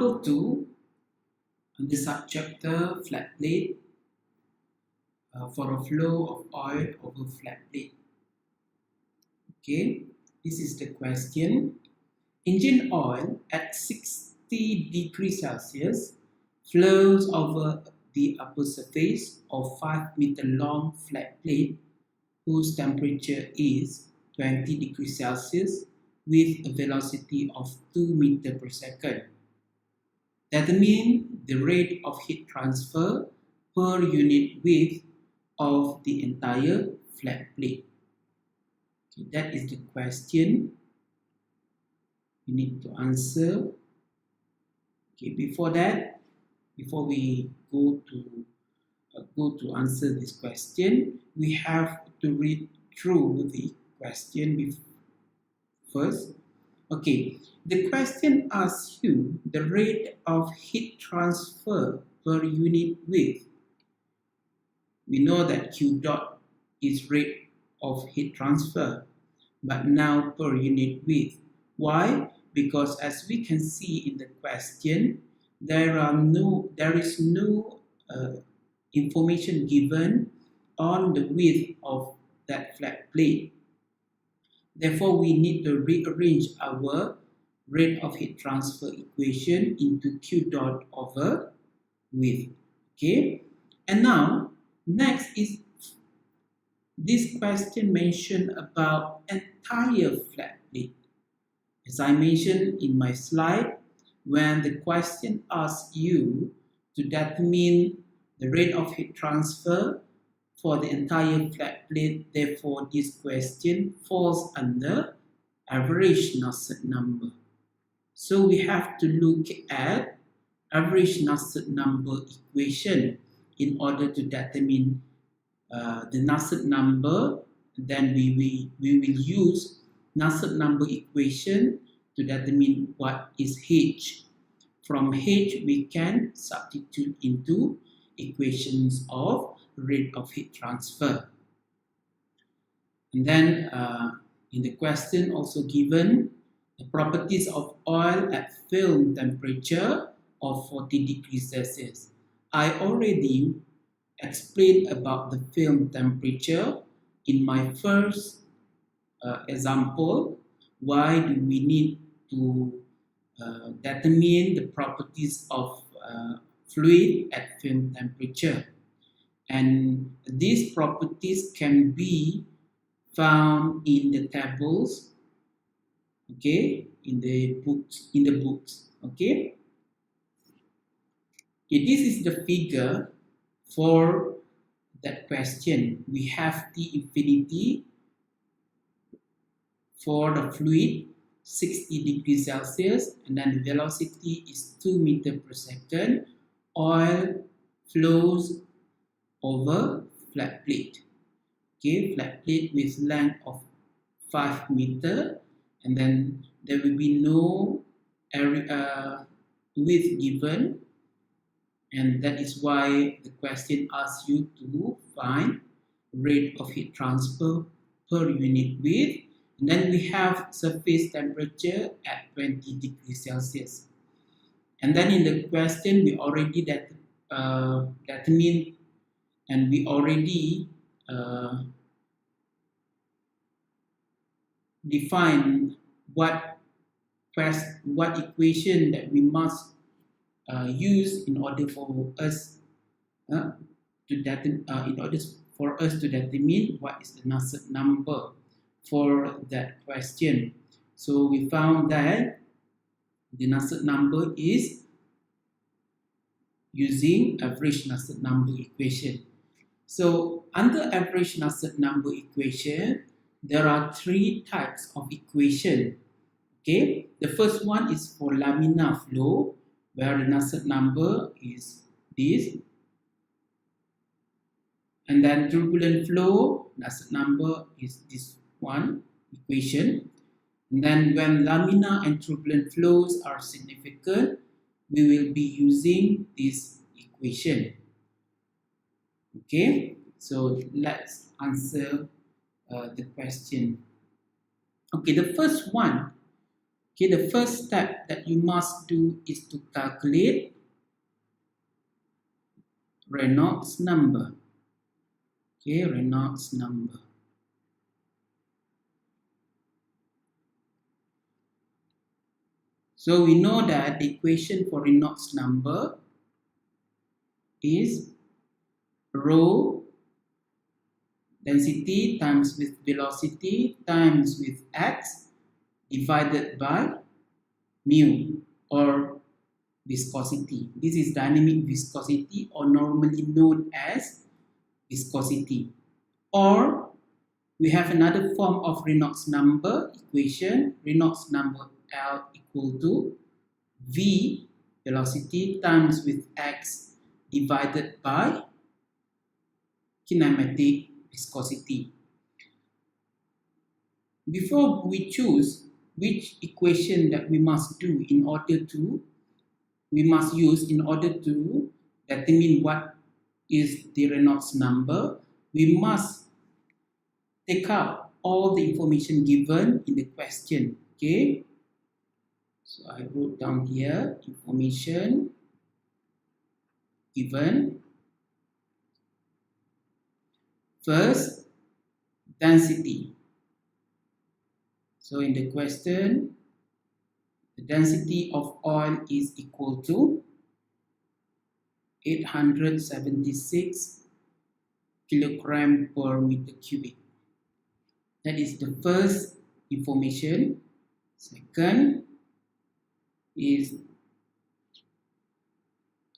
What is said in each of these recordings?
equal to the subchapter flat plate for a flow of oil over flat plate. Okay, this is the question. Engine oil at 60 degrees Celsius flows over the upper surface of 5 meter long flat plate whose temperature is 20 degrees Celsius with a velocity of 2 meters per second. That means the rate of heat transfer per unit width of the entire flat plate. Okay, that is the question you need to answer. Okay, before we go to answer this question, we have to read through the question first. Okay, the question asks you the rate of heat transfer per unit width. We know that Q dot is rate of heat transfer, but now per unit width. Why? Because as we can see in the question, there is no information given on the width of that flat plate. Therefore, we need to rearrange our rate of heat transfer equation into Q dot over width. Okay, and now next is this question mentioned about entire flat plate. As I mentioned in my slide, when the question asks you to determine the rate of heat transfer for the entire flat plate, therefore this question falls under average Nusselt number. So we have to look at average Nusselt number equation in order to determine the Nusselt number. Then we will use Nusselt number equation to determine what is H. From H we can substitute into equations of rate of heat transfer. And then in the question also given the properties of oil at film temperature of 40 degrees Celsius. I already explained about the film temperature in my first example. Why do we need to determine the properties of fluid at film temperature? And these properties can be found in the tables, okay, in the books. Okay, this is the figure for that question. We have T infinity for the fluid 60 degrees Celsius, and then the velocity is 2 meters per second. Oil flows over flat plate. Okay, flat plate with length of 5 meters, and then there will be no area width given, and that is why the question asks you to find rate of heat transfer per unit width. And then we have surface temperature at 20 degrees Celsius. And then in the question we already determine and we already define what equation that we must use in order for us to determine what is the Nusselt number for that question. So we found that the Nusselt number is using average Nusselt number equation. So under average Nusselt number equation, there are 3 types of equation. Okay, the first one is for laminar flow, where the Nusselt number is this. And then turbulent flow, Nusselt number is this one equation. And then when laminar and turbulent flows are significant, we will be using this equation. Okay, so let's answer the question. Okay, the first one, Okay, the first step that you must do is to calculate Reynolds number. Okay, Reynolds number. So we know that the equation for Reynolds number is rho density times with velocity times with x divided by mu or viscosity. This is dynamic viscosity, or normally known as viscosity. Or we have another form of Reynolds number equation. Reynolds number L equal to V velocity times with x divided by kinematic viscosity. Before we choose which equation that we must use in order to determine what is the Reynolds number, we must take out all the information given in the question. Okay, so I wrote down here information given. First, density. So in the question, the density of oil is equal to 876 kilogram per meter cubic. That is the first information. Second is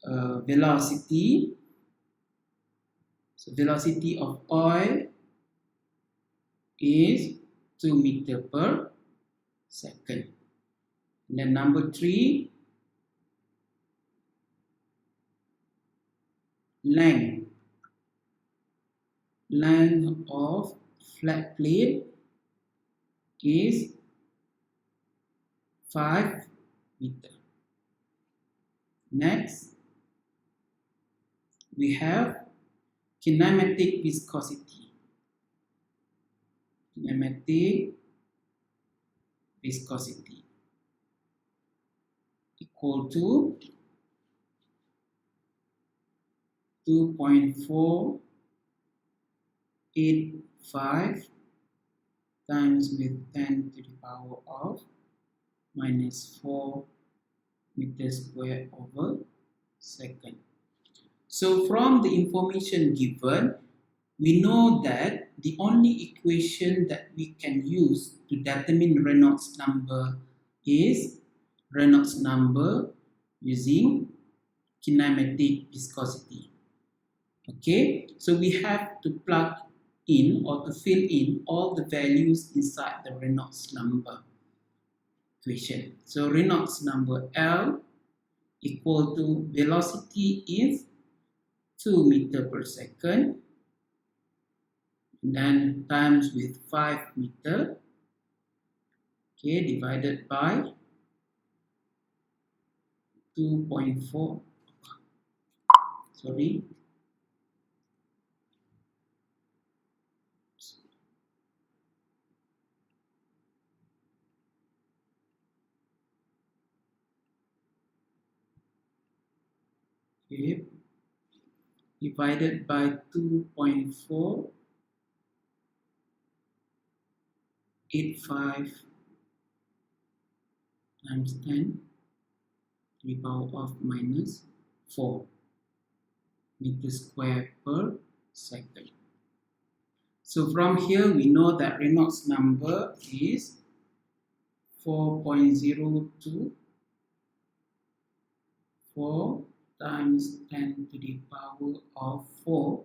velocity. So velocity of oil is 2 meter per second. And then number 3, length. Length of flat plate is 5 meter. Next, we have kinematic viscosity. Kinematic viscosity equal to 2.485 times with 10 to the power of minus 4 meters square over second. So from the information given, we know that the only equation that we can use to determine Reynolds number is Reynolds number using kinematic viscosity. Okay, so we have to plug in or to fill in all the values inside the Reynolds number equation. So Reynolds number L equal to velocity is 2 meter per second, and then times with 5 meter, okay, divided by 2.4, sorry, okay, divided by 2.485 times 10 to the power of minus 4 meters square per second. So from here we know that Reynolds number is 4.024 times 10 to the power of 4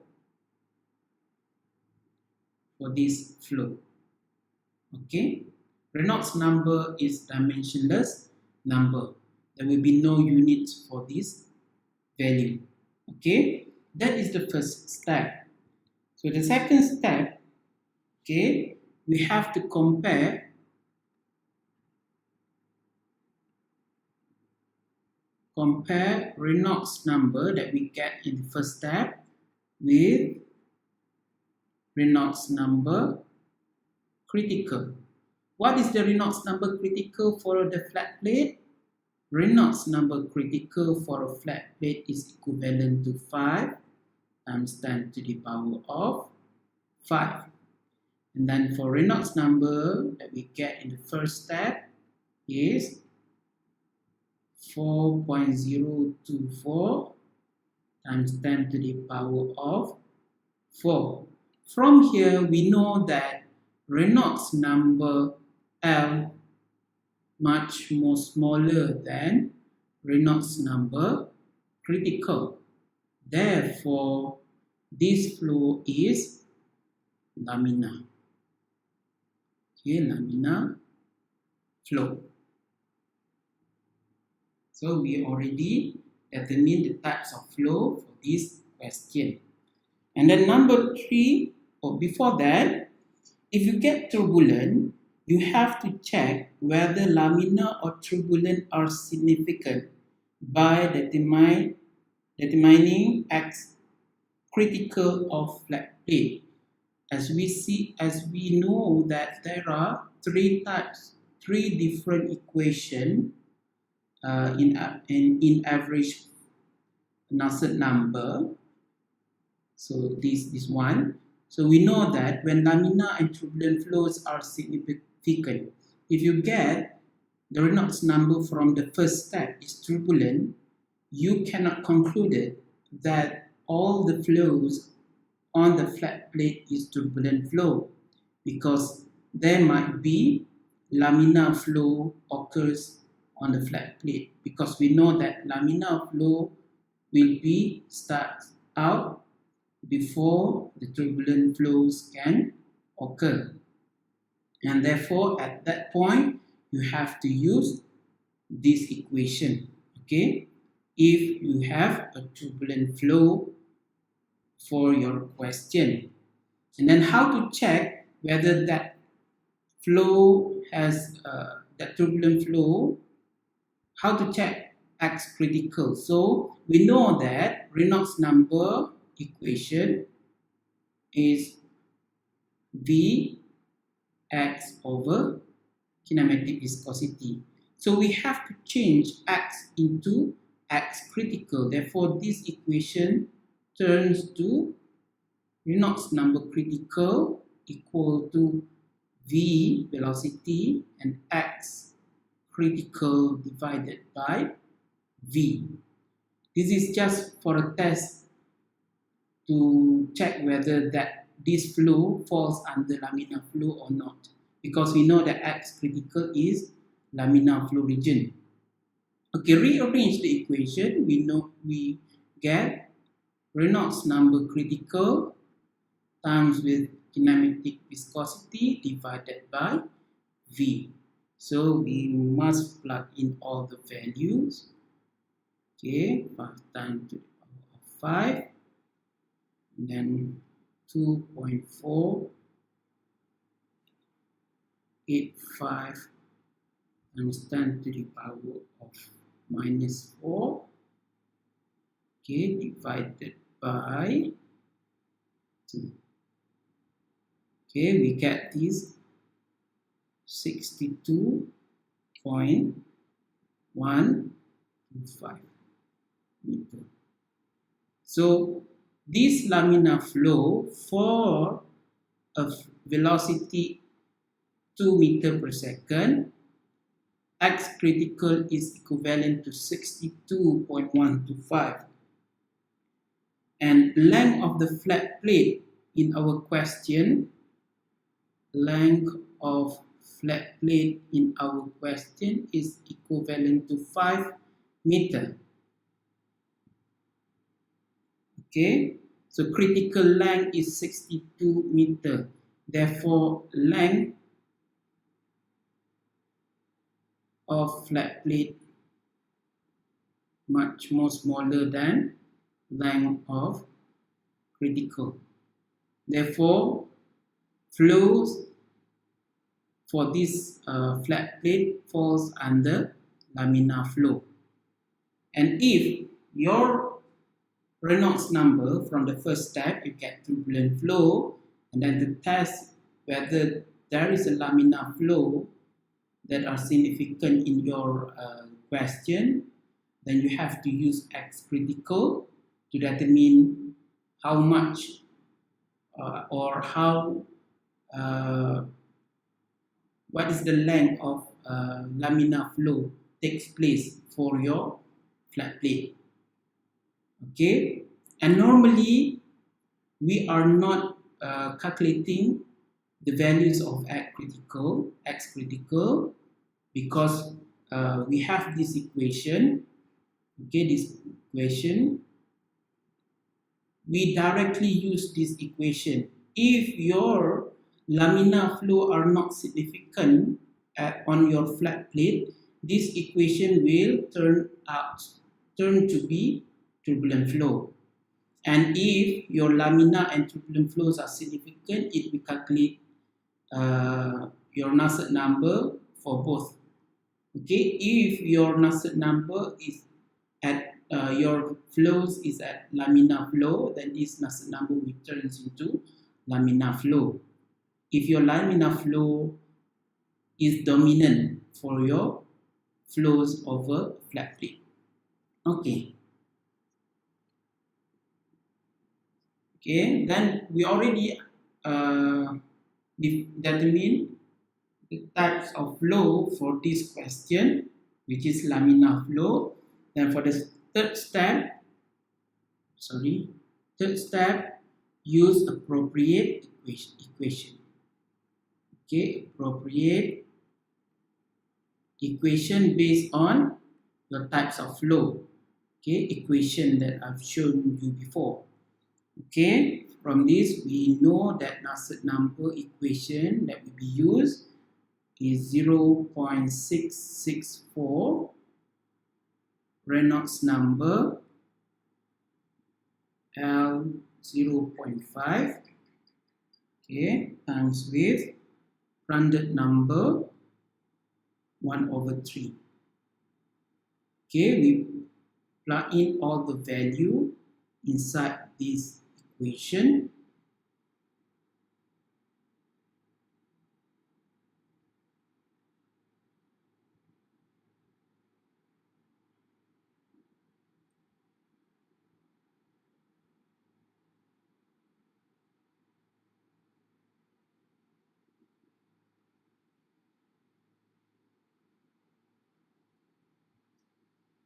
for this flow. Okay, Reynolds number is dimensionless number. There will be no units for this value. Okay, that is the first step. So the second step, okay, we have to compare Reynolds number that we get in the first step with Reynolds number critical. What is the Reynolds number critical for the flat plate? Reynolds number critical for a flat plate is equivalent to 5 times 10 to the power of 5. And then for Reynolds number that we get in the first step is 4.024 times 10 to the power of 4. From here, we know that Reynolds number L much more smaller than Reynolds number critical. Therefore, this flow is laminar. Okay, laminar flow. So we already determined the types of flow for this question. And then number 3, or before that, if you get turbulent, you have to check whether laminar or turbulent are significant by determining X critical of flat plate. As we know that there are 3 different equations in average Nusselt number. So this one. So we know that when laminar and turbulent flows are significant, if you get the Reynolds number from the first step is turbulent, you cannot conclude that all the flows on the flat plate is turbulent flow, because there might be laminar flow occurs on the flat plate, because we know that laminar flow will be start out before the turbulent flows can occur. And therefore, at that point, you have to use this equation, okay? If you have a turbulent flow for your question. And then how to check whether that flow has, that turbulent flow, how to check X critical. So we know that Reynolds number equation is V X over kinematic viscosity. So we have to change X into X critical. Therefore, this equation turns to Reynolds number critical equal to V velocity and X critical divided by V. This is just for a test to check whether that this flow falls under laminar flow or not, because we know that X critical is laminar flow region. Okay, rearrange the equation. We get Reynolds number critical times with kinematic viscosity divided by V. So we must plug in all the values. Okay, 5 times to the power of 5. And then 2.485 times 10 to the power of minus 4, okay, divided by 2. Okay, we get this 62.125 meter. So this laminar flow for a velocity 2 meter per second, X critical is equivalent to 62.125. And length of the flat plate in our question, length of flat plate in our question is equivalent to 5 meter. Okay, so critical length is 62 meter. Therefore, length of flat plate much more smaller than length of critical. Therefore, flows for this flat plate falls under laminar flow. And if your Reynolds number from the first step, you get turbulent flow, and then to test whether there is a laminar flow that are significant in your question, then you have to use X critical to determine how much or how what is the length of laminar flow takes place for your flat plate. Okay, and normally we are not calculating the values of X critical, because we have this equation. Okay, this equation, we directly use this equation. If your laminar flow are not significant on your flat plate, this equation will turn to be turbulent flow. And if your laminar and turbulent flows are significant, it will calculate your Nusselt number for both. Okay, if your Nusselt number is at your flows is at laminar flow, then this Nusselt number will turn into laminar flow. If your laminar flow is dominant for your flows over flat plate. Okay. Okay, then we already determine the types of flow for this question, which is laminar flow. Then for the third step, use appropriate equation. Okay, appropriate equation based on the types of flow. Okay, equation that I've shown you before. Okay, from this we know that Nusselt number equation that will be used is 0.664 Reynolds number L 0.5, okay, times with rounded number 1/3. Okay, we plug in all the value inside this equation.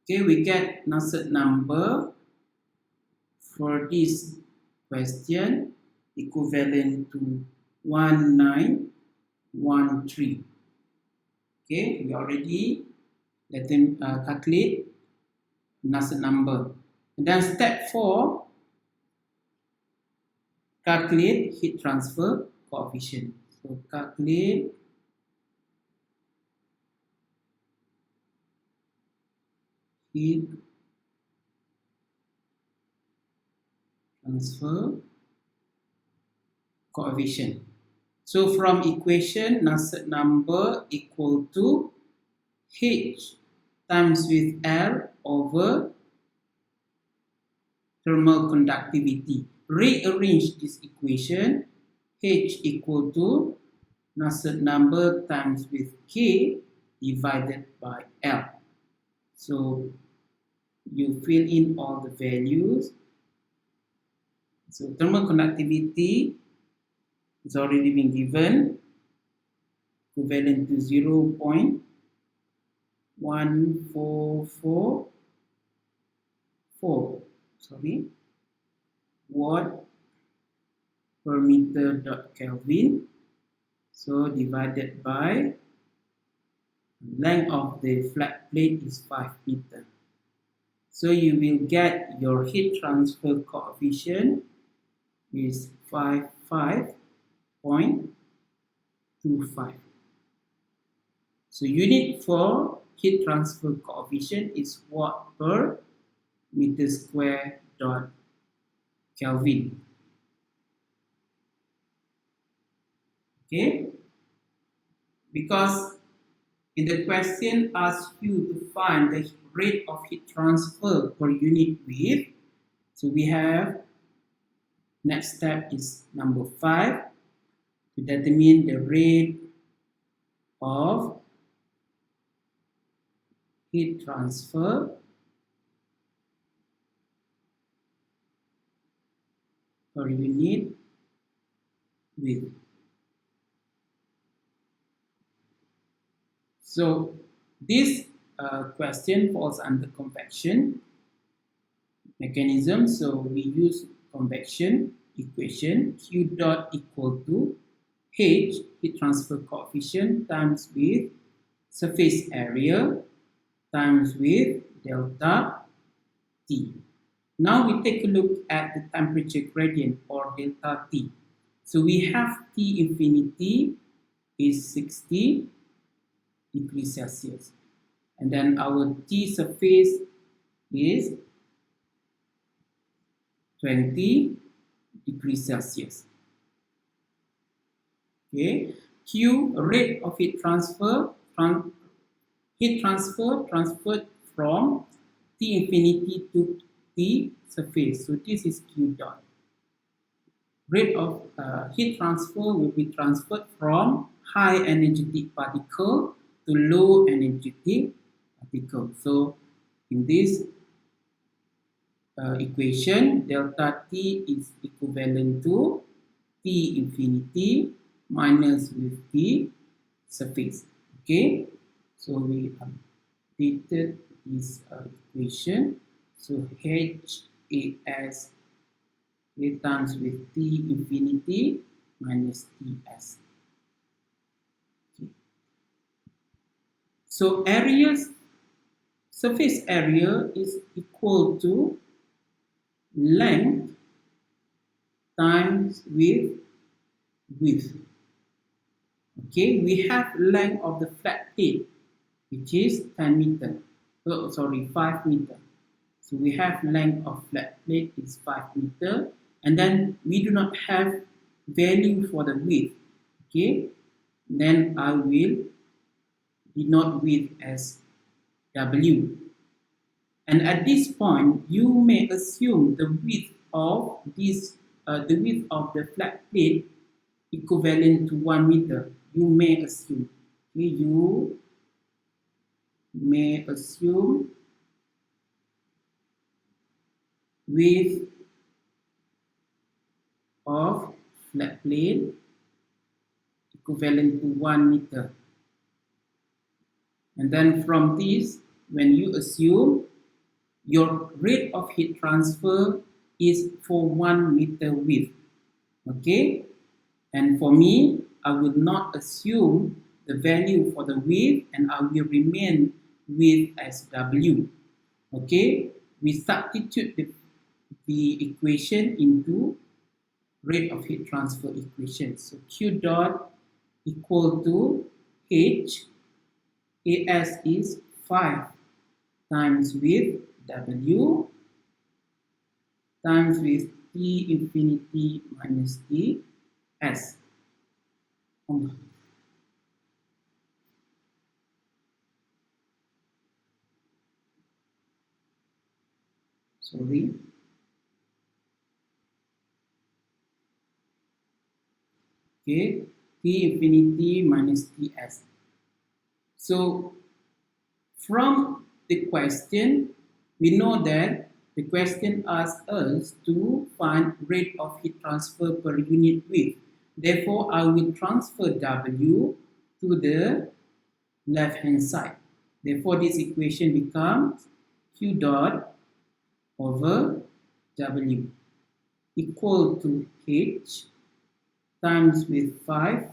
Okay, we get Nusselt number for this question equivalent to 1913. Okay, we already let them calculate Nusselt number. And then step 4, calculate heat transfer coefficient. So calculate heat transfer coefficient. So from equation, Nusselt number equal to H times with L over thermal conductivity. Rearrange this equation. H equal to Nusselt number times with K divided by L. So you fill in all the values. So thermal conductivity has already been given, equivalent to 0.1444 watt per meter dot Kelvin. So divided by length of the flat plate is 5 meter. So you will get your heat transfer coefficient is 55.25. So unit for heat transfer coefficient is watt per meter square dot Kelvin. Okay, because in the question asks you to find the rate of heat transfer per unit width, so we have next step is number 5, to determine the rate of heat transfer per unit width. So this question falls under convection mechanism. So we use convection equation. Q dot equal to H, heat transfer coefficient, times with surface area times with delta T. Now we take a look at the temperature gradient or delta T. So we have T infinity is 60 degrees Celsius. And then our T surface is 20 degrees Celsius. Okay, Q rate of heat transfer transferred from T infinity to T surface. So this is Q dot. Rate of heat transfer will be transferred from high energetic particle to low energetic particle. So in this equation, delta T is equivalent to T infinity minus with T surface. Okay, so we updated this equation. So HAS times with T infinity minus Ts. Okay. So surface area is equal to length times with width. Okay, we have length of the flat plate, which is 10 meter. Oh, sorry, 5 meter. So we have length of flat plate is 5 meter, and then we do not have value for the width. Okay, then I will denote width as W. And at this point, you may assume the width of the flat plate equivalent to 1 meter. You may assume. Okay, you may assume width of flat plate equivalent to 1 meter. And then from this, when you assume your rate of heat transfer is for 1 meter width. Okay, and for me, I will not assume the value for the width, and I will remain width as W. Okay, we substitute the equation into rate of heat transfer equation. So Q dot equal to H, AS is 5 times with W times with T infinity minus T S. Sorry. Okay, T infinity minus Ts. So from the question, we know that the question asks us to find rate of heat transfer per unit width. Therefore, I will transfer W to the left-hand side. Therefore, this equation becomes Q dot over W equal to H times with 5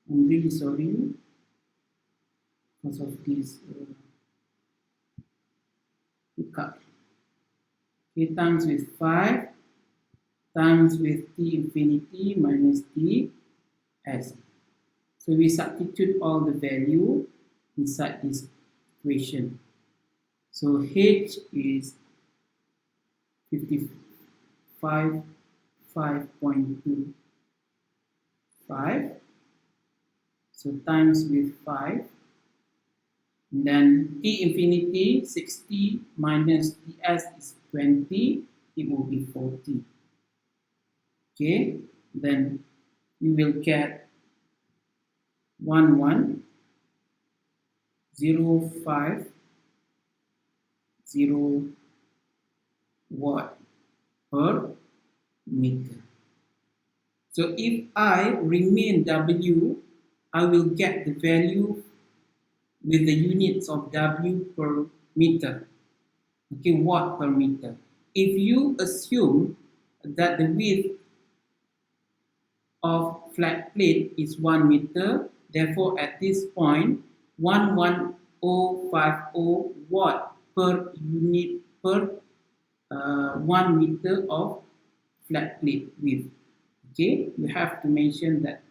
I'm really sorry because of this hiccup. Okay, times with 5 times with T infinity minus T S. So we substitute all the value inside this equation. So H is 55.25. So times with 5. And then T infinity 60 minus Ts is 20. It will be 40. Okay, then you will get 1105 watt per meter. So if I remain W, I will get the value with the units of W per meter. Okay, watt per meter. If you assume that the width of flat plate is 1 meter, therefore at this point 11050 watt per unit per 1 meter of flat plate width. Okay, you have to mention that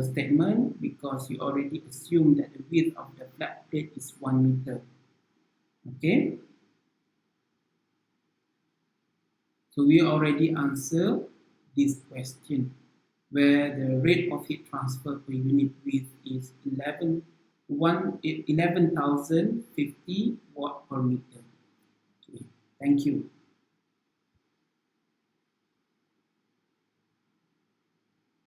statement because you already assume that the width of the flat plate is 1 meter. Okay, so we already answered this question where the rate of heat transfer per unit width is 11,050 watt per meter. Okay, thank you.